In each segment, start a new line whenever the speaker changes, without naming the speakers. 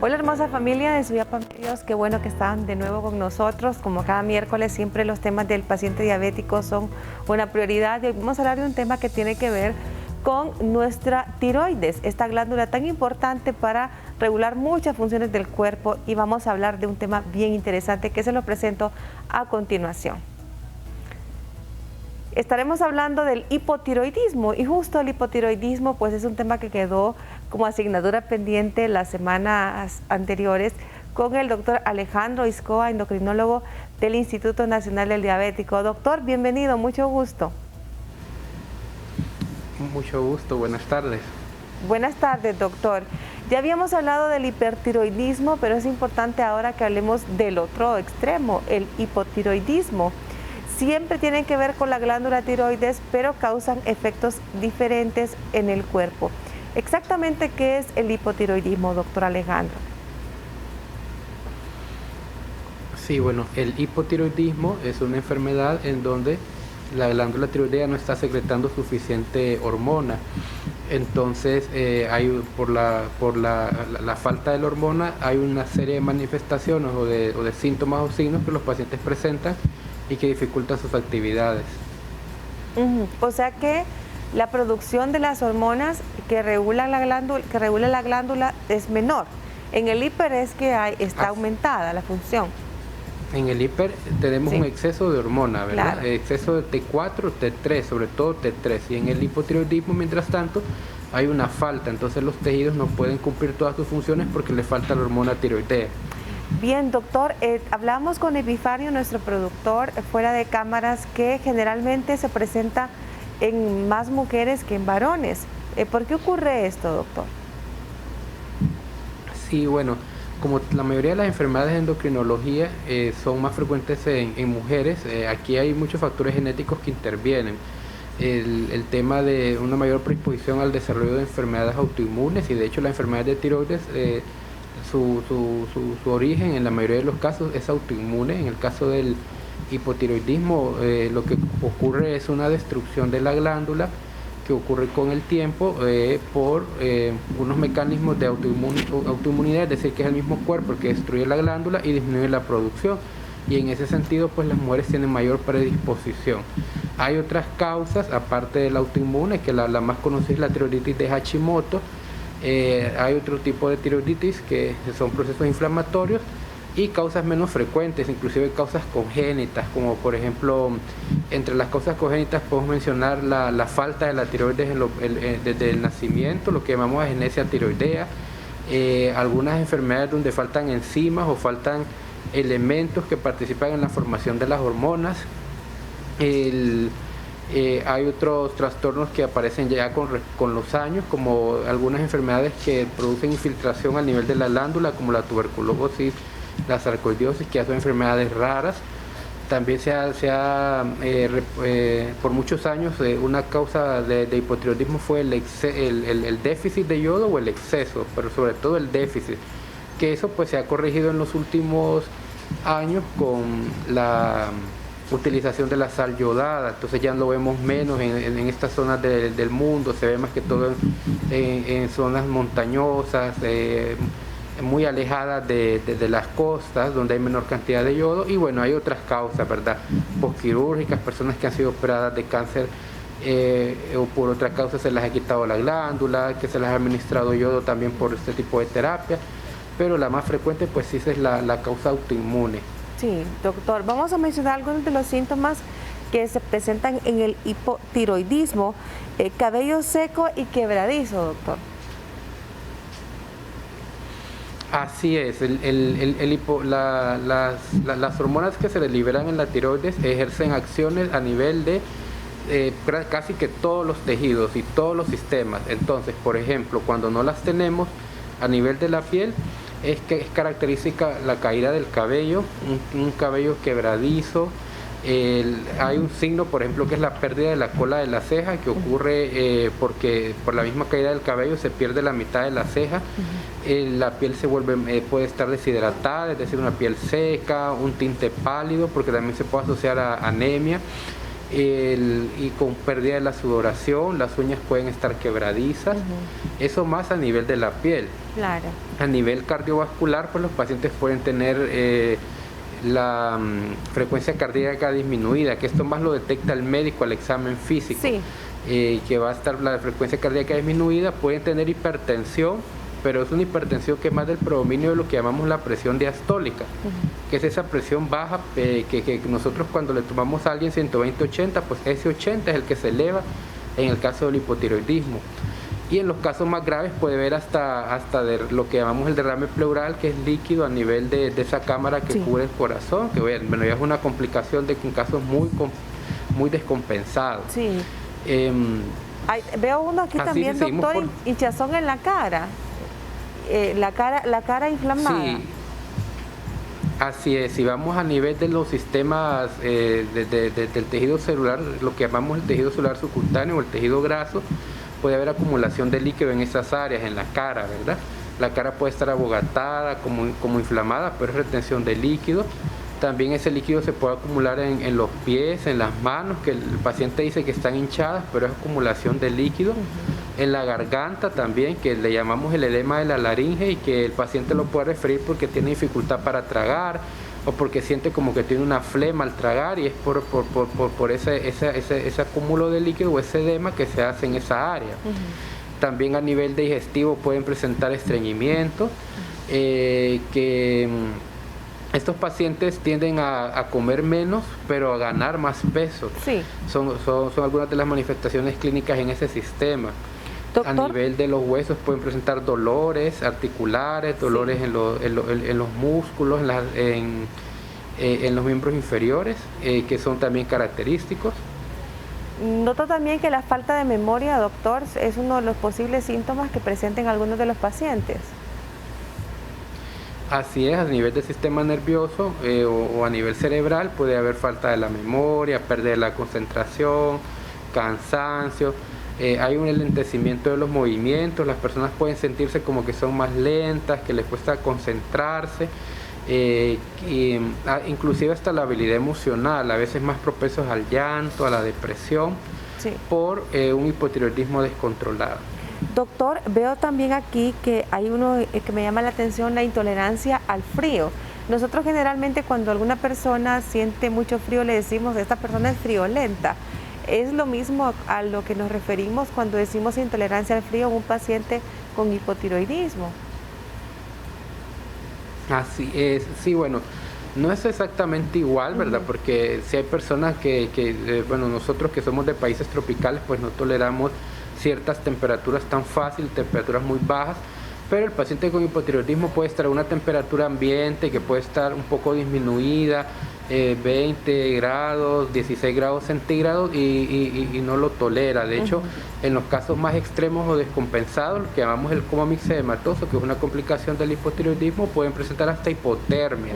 Hola hermosa familia de Su Yapa Medios, qué bueno que están de nuevo con nosotros. Como cada miércoles siempre los temas del paciente diabético son una prioridad y hoy vamos a hablar de un tema que tiene que ver con nuestra tiroides, esta glándula tan importante para regular muchas funciones del cuerpo, y vamos a hablar de un tema bien interesante que se lo presento a continuación. Estaremos hablando del hipotiroidismo, y justo el hipotiroidismo pues es un tema que quedó como asignatura pendiente las semanas anteriores con el doctor Alejandro Iscoa, endocrinólogo del Instituto Nacional del Diabético. Doctor, bienvenido, mucho gusto.
Mucho gusto, buenas tardes.
Buenas tardes, doctor. Ya habíamos hablado del hipertiroidismo, pero es importante ahora que hablemos del otro extremo, el hipotiroidismo. Siempre tienen que ver con la glándula tiroides, pero causan efectos diferentes en el cuerpo. Exactamente, ¿qué es el hipotiroidismo, doctor Alejandro?
Sí, bueno, el hipotiroidismo es una enfermedad en donde la glándula tiroidea no está secretando suficiente hormona. Entonces, por la falta de la hormona hay una serie de manifestaciones o de síntomas o signos que los pacientes presentan y que dificultan sus actividades.
O sea que la producción de las hormonas que regula la glándula es menor. En el hiper es que está aumentada la función.
En el hiper tenemos un exceso de hormona, ¿verdad?
Claro.
Exceso de T4, T3, sobre todo T3. Y en el hipotiroidismo, mientras tanto, hay una falta. Entonces los tejidos no pueden cumplir todas sus funciones porque le falta la hormona tiroidea.
Bien, doctor, hablamos con Epifanio, nuestro productor, fuera de cámaras, que generalmente se presenta en más mujeres que en varones. ¿Por qué ocurre esto, doctor?
Sí, bueno, como la mayoría de las enfermedades de endocrinología son más frecuentes en mujeres, aquí hay muchos factores genéticos que intervienen. El tema de una mayor predisposición al desarrollo de enfermedades autoinmunes, y de hecho la enfermedad de tiroides, su origen en la mayoría de los casos es autoinmune. En el caso del hipotiroidismo, lo que ocurre es una destrucción de la glándula que ocurre con el tiempo por unos mecanismos de autoinmunidad, es decir, que es el mismo cuerpo el que destruye la glándula y disminuye la producción, y en ese sentido pues las mujeres tienen mayor predisposición. Hay otras causas aparte del autoinmune, que la más conocida es la tiroiditis de Hashimoto. Hay otro tipo de tiroiditis que son procesos inflamatorios y causas menos frecuentes, inclusive causas congénitas, como por ejemplo, entre las causas congénitas podemos mencionar la falta de la tiroides desde el nacimiento, lo que llamamos agenesia tiroidea, algunas enfermedades donde faltan enzimas o faltan elementos que participan en la formación de las hormonas. Hay otros trastornos que aparecen ya con los años, como algunas enfermedades que producen infiltración al nivel de la glándula, como la tuberculosis, la sarcoidosis, que ya son enfermedades raras. También por muchos años una causa de hipotiroidismo fue el déficit de yodo o el exceso, pero sobre todo el déficit, que eso pues se ha corregido en los últimos años con la utilización de la sal yodada. Entonces ya lo vemos menos en estas zonas del mundo, se ve más que todo en zonas montañosas, muy alejadas de las costas, donde hay menor cantidad de yodo. Y bueno, hay otras causas, ¿verdad? Postquirúrgicas, personas que han sido operadas de cáncer o por otra causa se les ha quitado la glándula, que se les ha administrado yodo también por este tipo de terapia, pero la más frecuente pues sí es la causa autoinmune.
Sí, doctor, vamos a mencionar algunos de los síntomas que se presentan en el hipotiroidismo. Cabello seco y quebradizo, doctor.
Así es, las hormonas que se le liberan en la tiroides ejercen acciones a nivel de casi que todos los tejidos y todos los sistemas. Entonces, por ejemplo, cuando no las tenemos a nivel de la piel, es característica la caída del cabello, un cabello quebradizo. Hay un signo, por ejemplo, que es la pérdida de la cola de la ceja, que ocurre porque por la misma caída del cabello se pierde la mitad de la ceja. La piel puede estar deshidratada, es decir, una piel seca, un tinte pálido, porque también se puede asociar a anemia. y con pérdida de la sudoración, las uñas pueden estar quebradizas, eso más a nivel de la piel.
Claro.
A nivel cardiovascular, pues los pacientes pueden tener la frecuencia cardíaca disminuida, que esto más lo detecta el médico al examen físico,
Sí.
Que va a estar la frecuencia cardíaca disminuida, pueden tener hipertensión, pero es una hipertensión que es más del predominio de lo que llamamos la presión diastólica, que es esa presión baja que nosotros cuando le tomamos a alguien 120-80, pues ese 80 es el que se eleva en el caso del hipotiroidismo. Y en los casos más graves puede haber hasta de lo que llamamos el derrame pleural, que es líquido a nivel de esa cámara que cubre el corazón, que bueno, ya es una complicación de que en casos muy descompensados.
Sí. Veo uno aquí también, doctor, hinchazón en la cara. La cara inflamada.
Sí, así es. Si vamos a nivel de los sistemas del tejido celular, lo que llamamos el tejido celular subcutáneo o el tejido graso, puede haber acumulación de líquido en esas áreas, en la cara, ¿verdad? La cara puede estar abogatada, como inflamada, pero es retención de líquido. También ese líquido se puede acumular en los pies, en las manos, que el paciente dice que están hinchadas, pero es acumulación de líquido. En la garganta también, que le llamamos el edema de la laringe y que el paciente lo puede referir porque tiene dificultad para tragar o porque siente como que tiene una flema al tragar y es por ese acúmulo de líquido o ese edema que se hace en esa área. También a nivel digestivo pueden presentar estreñimiento, estos pacientes tienden a comer menos, pero a ganar más peso.
Sí.
Son algunas de las manifestaciones clínicas en ese sistema.
Doctor.
A nivel de los huesos pueden presentar dolores articulares, dolores en los músculos, en los miembros inferiores, que son también característicos.
Noto también que la falta de memoria, doctor, es uno de los posibles síntomas que presenten algunos de los pacientes.
Así es, a nivel del sistema nervioso o a nivel cerebral puede haber falta de la memoria, pérdida de la concentración, cansancio, hay un enlentecimiento de los movimientos, las personas pueden sentirse como que son más lentas, que les cuesta concentrarse, inclusive hasta la habilidad emocional, a veces más propensos al llanto, a la depresión, por un hipotiroidismo descontrolado.
Doctor, veo también aquí que hay uno que me llama la atención, la intolerancia al frío. Nosotros generalmente cuando alguna persona siente mucho frío le decimos, esta persona es friolenta. ¿Es lo mismo a lo que nos referimos cuando decimos intolerancia al frío en un paciente con hipotiroidismo?
Así es, sí, bueno, no es exactamente igual, ¿verdad? Porque si hay personas bueno, nosotros que somos de países tropicales, pues no toleramos ciertas temperaturas tan fácil, temperaturas muy bajas, pero el paciente con hipotiroidismo puede estar a una temperatura ambiente que puede estar un poco disminuida, 20 grados, 16 grados centígrados y no lo tolera. De hecho, en los casos más extremos o descompensados, lo que llamamos el coma mixedematoso, que es una complicación del hipotiroidismo, pueden presentar hasta hipotermia.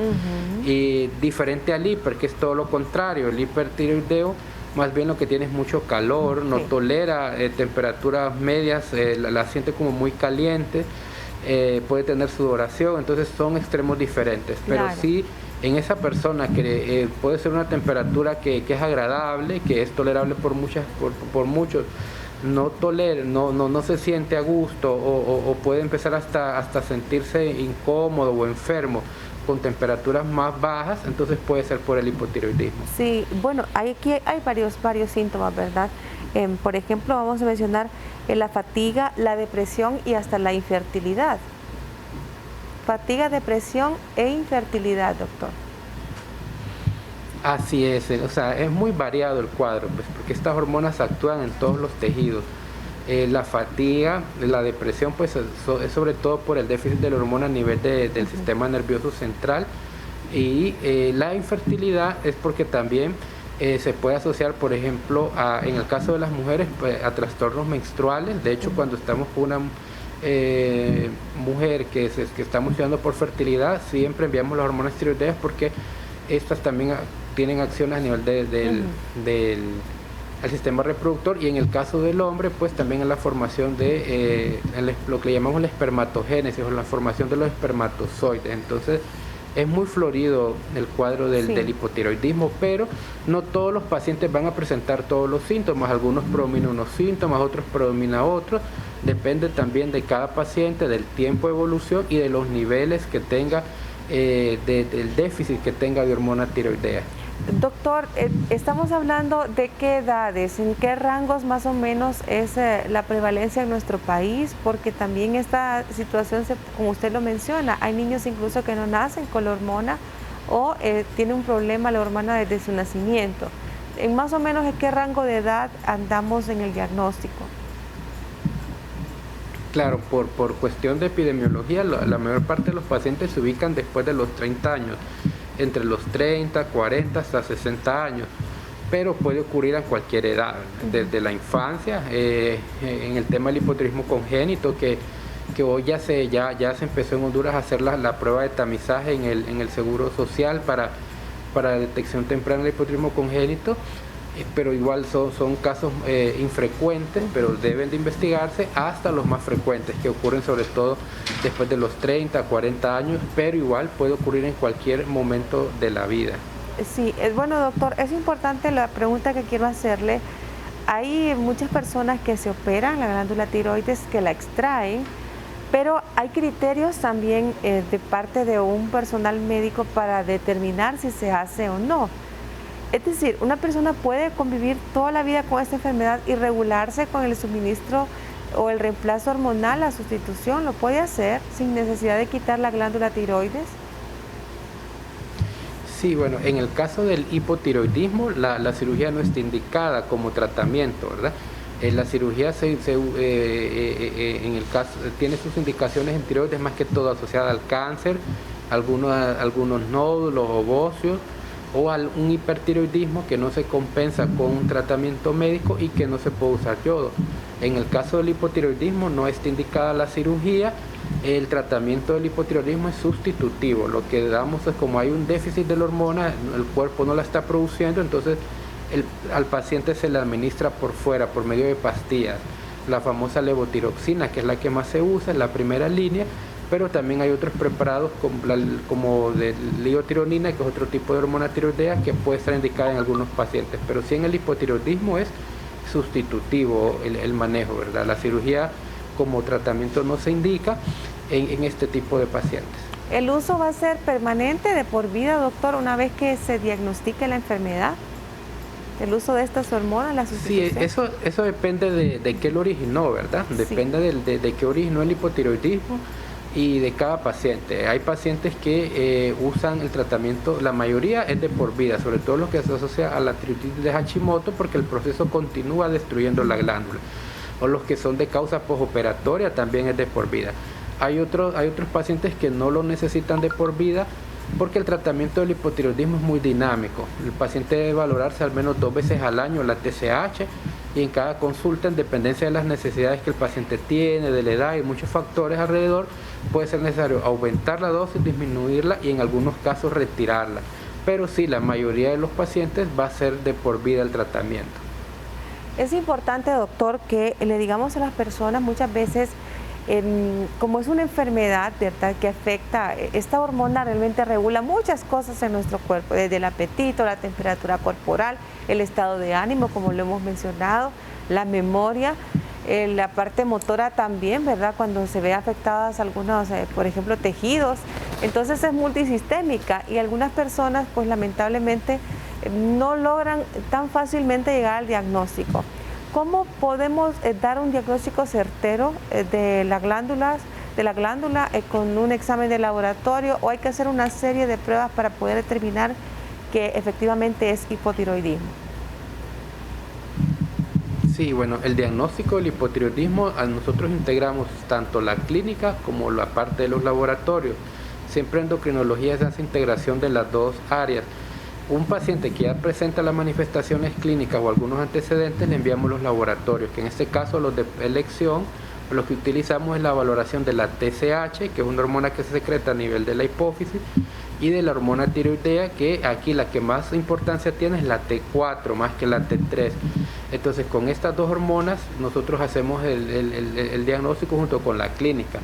Y diferente al hiper, que es todo lo contrario, el hipertiroideo más bien lo que tiene es mucho calor, no tolera temperaturas medias, la siente como muy caliente, puede tener sudoración, entonces son extremos diferentes. Pero sí, en esa persona que puede ser una temperatura que es agradable, que es tolerable por muchos, no se siente a gusto o puede empezar hasta sentirse incómodo o enfermo con temperaturas más bajas, entonces puede ser por el hipotiroidismo.
Sí, bueno, aquí hay varios síntomas, ¿verdad? Por ejemplo, vamos a mencionar la fatiga, la depresión y hasta la infertilidad. Fatiga, depresión e infertilidad, doctor.
Así es, o sea, es muy variado el cuadro, pues, porque estas hormonas actúan en todos los tejidos. La fatiga, la depresión, pues es sobre todo por el déficit de la hormona a nivel del sistema nervioso central, y la infertilidad es porque también se puede asociar, por ejemplo, en el caso de las mujeres, pues, a trastornos menstruales. De hecho, cuando estamos con una mujer que estamos estudiando por fertilidad, siempre enviamos las hormonas tiroideas porque estas también tienen acciones a nivel del sistema reproductor, y en el caso del hombre, pues también en la formación de lo que le llamamos la espermatogénesis o la formación de los espermatozoides. Entonces, es muy florido el cuadro del hipotiroidismo, pero no todos los pacientes van a presentar todos los síntomas. Algunos predominan unos síntomas, otros predominan otros. Depende también de cada paciente, del tiempo de evolución y de los niveles que tenga, del déficit que tenga de hormona tiroidea.
Doctor, estamos hablando de qué edades, en qué rangos más o menos es la prevalencia en nuestro país, porque también esta situación, como usted lo menciona, hay niños incluso que no nacen con la hormona o tienen un problema la hormona desde su nacimiento. ¿En más o menos en qué rango de edad andamos en el diagnóstico?
Claro, por cuestión de epidemiología, la mayor parte de los pacientes se ubican después de los 30 años. Entre los 30, 40 hasta 60 años, pero puede ocurrir a cualquier edad, desde la infancia, en el tema del hipotiroidismo congénito, que hoy ya se empezó en Honduras a hacer la prueba de tamizaje en el Seguro Social para detección temprana del hipotiroidismo congénito, pero igual son casos infrecuentes, pero deben de investigarse, hasta los más frecuentes, que ocurren sobre todo después de los 30, 40 años, pero igual puede ocurrir en cualquier momento de la vida.
Sí, bueno, doctor, es importante la pregunta que quiero hacerle. Hay muchas personas que se operan la glándula tiroides, que la extraen, pero hay criterios también de parte de un personal médico para determinar si se hace o no. Es decir, una persona puede convivir toda la vida con esta enfermedad y regularse con el suministro o el reemplazo hormonal, la sustitución, ¿lo puede hacer sin necesidad de quitar la glándula tiroides?
Sí, bueno, en el caso del hipotiroidismo, la cirugía no está indicada como tratamiento, ¿verdad? La cirugía en el caso tiene sus indicaciones en tiroides más que todo asociadas al cáncer, algunos nódulos ovóseos, o un hipertiroidismo que no se compensa con un tratamiento médico y que no se puede usar yodo. En el caso del hipotiroidismo no está indicada la cirugía, el tratamiento del hipotiroidismo es sustitutivo. Lo que damos es, como hay un déficit de la hormona, el cuerpo no la está produciendo, entonces al paciente se le administra por fuera, por medio de pastillas, la famosa levotiroxina, que es la que más se usa, en la primera línea, pero también hay otros preparados como de liotironina, que es otro tipo de hormona tiroidea que puede estar indicada en algunos pacientes, pero sí en el hipotiroidismo es sustitutivo el manejo, ¿verdad? La cirugía como tratamiento no se indica en este tipo de pacientes.
¿El uso va a ser permanente de por vida, doctor, una vez que se diagnostique la enfermedad? ¿El uso de estas hormonas, la sustitución?
Sí, eso depende de qué lo originó, ¿verdad? Depende de qué originó el hipotiroidismo y de cada paciente. Hay pacientes que usan el tratamiento, la mayoría es de por vida, sobre todo los que se asocia a la tiroiditis de Hashimoto, porque el proceso continúa destruyendo la glándula, o los que son de causa postoperatoria también es de por vida. Hay otros pacientes que no lo necesitan de por vida, porque el tratamiento del hipotiroidismo es muy dinámico. El paciente debe valorarse al menos 2 veces al año la TSH, y en cada consulta, en dependencia de las necesidades que el paciente tiene, de la edad y muchos factores alrededor, puede ser necesario aumentar la dosis, disminuirla y en algunos casos retirarla. Pero sí, la mayoría de los pacientes va a ser de por vida el tratamiento.
Es importante, doctor, que le digamos a las personas muchas veces, como es una enfermedad, ¿verdad?, que afecta, esta hormona realmente regula muchas cosas en nuestro cuerpo, desde el apetito, la temperatura corporal, el estado de ánimo, como lo hemos mencionado, la memoria, la parte motora también, ¿verdad?, cuando se ve afectadas algunos, por ejemplo, tejidos. Entonces es multisistémica y algunas personas, pues lamentablemente, no logran tan fácilmente llegar al diagnóstico. ¿Cómo podemos dar un diagnóstico certero de la glándula con un examen de laboratorio, o hay que hacer una serie de pruebas para poder determinar que efectivamente es hipotiroidismo?
Sí, bueno, el diagnóstico del hipotiroidismo, nosotros integramos tanto la clínica como la parte de los laboratorios. Siempre en endocrinología se hace integración de las dos áreas. Un paciente que ya presenta las manifestaciones clínicas o algunos antecedentes, le enviamos los laboratorios, que en este caso los de elección, los que utilizamos es la valoración de la TSH, que es una hormona que se secreta a nivel de la hipófisis, y de la hormona tiroidea, que aquí la que más importancia tiene es la T4 más que la T3. Entonces, con estas dos hormonas nosotros hacemos el diagnóstico junto con la clínica.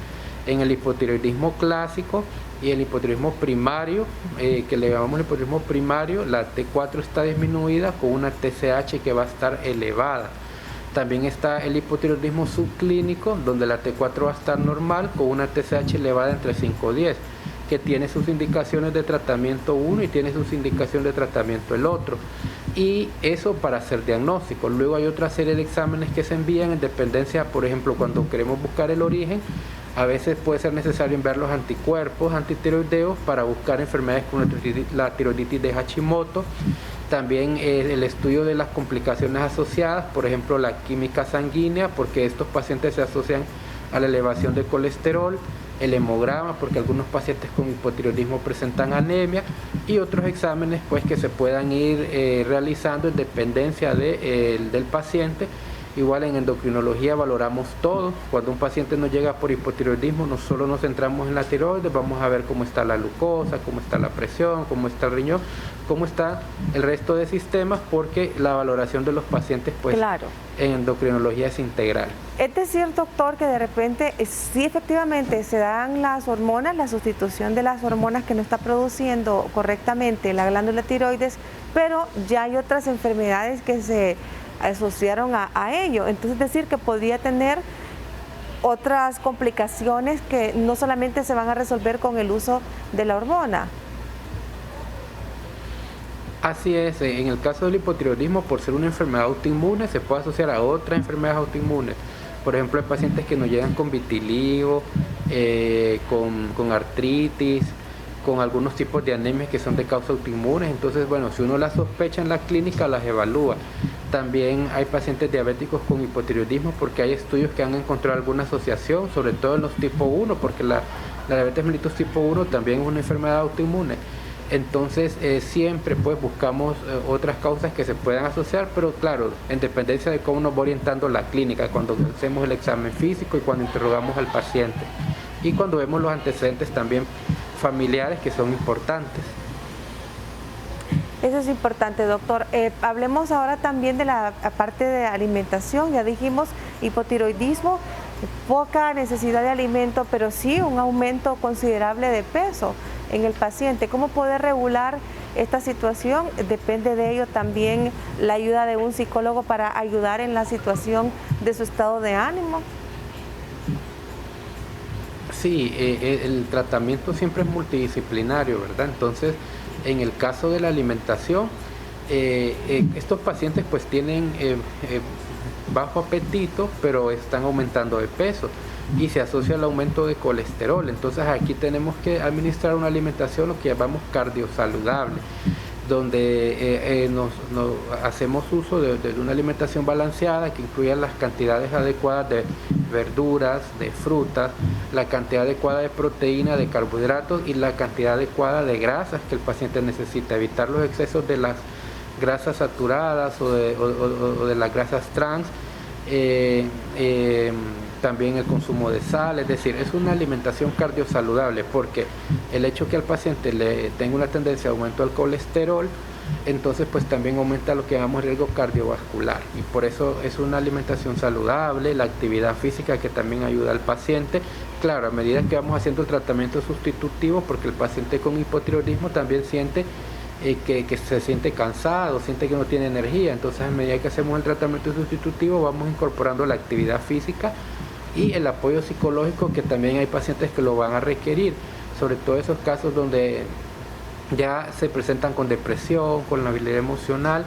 En el hipotiroidismo clásico y el hipotiroidismo primario, que le llamamos hipotiroidismo primario, la T4 está disminuida con una TSH que va a estar elevada. También está el hipotiroidismo subclínico, donde la T4 va a estar normal con una TSH elevada entre 5 y 10, que tiene sus indicaciones de tratamiento uno y tiene sus indicaciones de tratamiento el otro. Y eso para hacer diagnóstico. Luego hay otra serie de exámenes que se envían en dependencia, por ejemplo, cuando queremos buscar el origen, a veces puede ser necesario enviar los anticuerpos antitiroideos para buscar enfermedades como la tiroiditis de Hashimoto. También el estudio de las complicaciones asociadas, por ejemplo la química sanguínea, porque estos pacientes se asocian a la elevación de colesterol, el hemograma, porque algunos pacientes con hipotiroidismo presentan anemia, y otros exámenes pues que se puedan ir realizando en dependencia del paciente. Igual en endocrinología valoramos todo. Cuando un paciente nos llega por hipotiroidismo, no solo nos centramos en la tiroides, vamos a ver cómo está la glucosa, cómo está la presión, cómo está el riñón, cómo está el resto de sistemas, porque la valoración de los pacientes pues claro, en endocrinología es integral.
Es decir, doctor, que de repente sí efectivamente se dan las hormonas, la sustitución de las hormonas que no está produciendo correctamente la glándula tiroides, pero ya hay otras enfermedades que se asociaron a ello. Entonces, decir que podría tener otras complicaciones que no solamente se van a resolver con el uso de la hormona.
Así es, en el caso del hipotiroidismo, por ser una enfermedad autoinmune, se puede asociar a otras enfermedades autoinmunes. Por ejemplo, hay pacientes que nos llegan con vitiligo, con artritis, con algunos tipos de anemias que son de causa autoinmunes. Entonces, bueno, si uno las sospecha en la clínica, las evalúa. También hay pacientes diabéticos con hipotiroidismo porque hay estudios que han encontrado alguna asociación, sobre todo en los tipo 1, porque la diabetes mellitus tipo 1 también es una enfermedad autoinmune. Entonces, siempre pues buscamos otras causas que se puedan asociar, pero claro, en dependencia de cómo nos va orientando la clínica, cuando hacemos el examen físico y cuando interrogamos al paciente. Y cuando vemos los antecedentes también familiares que son importantes.
Eso es importante, doctor. Hablemos ahora también de la parte de alimentación. Ya dijimos hipotiroidismo, poca necesidad de alimento, pero sí un aumento considerable de peso en el paciente. ¿Cómo poder regular esta situación? Depende de ello también la ayuda de un psicólogo para ayudar en la situación de su estado de ánimo.
Sí, el tratamiento siempre es multidisciplinario, ¿verdad? Entonces, en el caso de la alimentación, estos pacientes pues tienen bajo apetito, pero están aumentando de peso y se asocia al aumento de colesterol. Entonces aquí tenemos que administrar una alimentación, lo que llamamos cardiosaludable, donde hacemos uso de una alimentación balanceada que incluya las cantidades adecuadas de verduras, de frutas, la cantidad adecuada de proteína, de carbohidratos y la cantidad adecuada de grasas que el paciente necesita. Evitar los excesos de las grasas saturadas o de las grasas trans. También el consumo de sal, es decir, es una alimentación cardiosaludable, porque el hecho que al paciente le tenga una tendencia a aumento del colesterol, entonces pues también aumenta lo que llamamos riesgo cardiovascular, y por eso es una alimentación saludable, la actividad física que también ayuda al paciente. Claro, a medida que vamos haciendo el tratamiento sustitutivo, porque el paciente con hipotiroidismo también siente que se siente cansado, siente que no tiene energía, entonces a medida que hacemos el tratamiento sustitutivo vamos incorporando la actividad física y el apoyo psicológico, que también hay pacientes que lo van a requerir, sobre todo esos casos donde ya se presentan con depresión, con la habilidad emocional,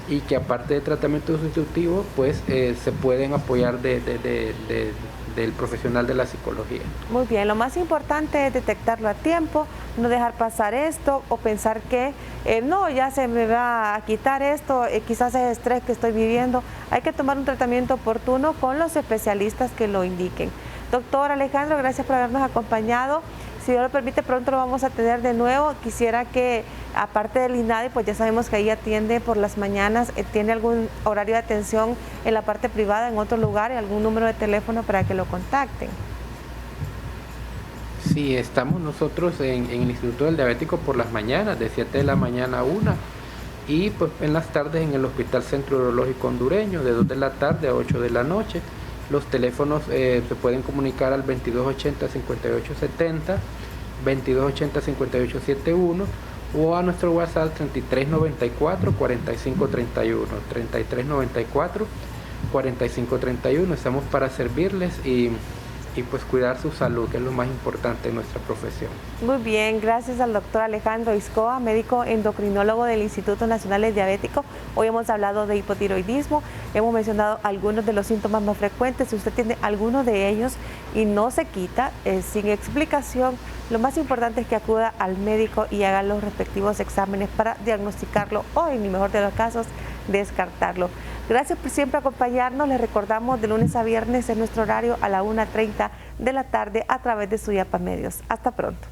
y que aparte de tratamiento sustitutivo pues se pueden apoyar del profesional de la psicología.
Muy bien, lo más importante es detectarlo a tiempo, no dejar pasar esto o pensar que no, ya se me va a quitar esto, quizás es estrés que estoy viviendo. Hay que tomar un tratamiento oportuno con los especialistas que lo indiquen. Doctor Alejandro, gracias por habernos acompañado. Si Dios lo permite, pronto lo vamos a tener de nuevo. Quisiera que, aparte del INADI, pues ya sabemos que ahí atiende por las mañanas, ¿tiene algún horario de atención en la parte privada, en otro lugar, y algún número de teléfono para que lo contacten?
Sí, estamos nosotros en el Instituto del Diabético por las mañanas, de 7 de la mañana a 1, y pues en las tardes en el Hospital Centro Urológico Hondureño, de 2 de la tarde a 8 de la noche. Los teléfonos se pueden comunicar al 2280-5870, 2280-5871 o a nuestro WhatsApp 3394-4531, 3394-4531. Estamos para servirles y pues cuidar su salud, que es lo más importante en nuestra profesión.
Muy bien, gracias al doctor Alejandro Iscoa, médico endocrinólogo del Instituto Nacional de Diabético. Hoy hemos hablado de hipotiroidismo, hemos mencionado algunos de los síntomas más frecuentes. Si usted tiene alguno de ellos y no se quita, sin explicación, lo más importante es que acuda al médico y haga los respectivos exámenes para diagnosticarlo o, en el mejor de los casos, descartarlo. Gracias por siempre acompañarnos. Les recordamos de lunes a viernes en nuestro horario a la 1:30 de la tarde a través de Suyapa Medios. Hasta pronto.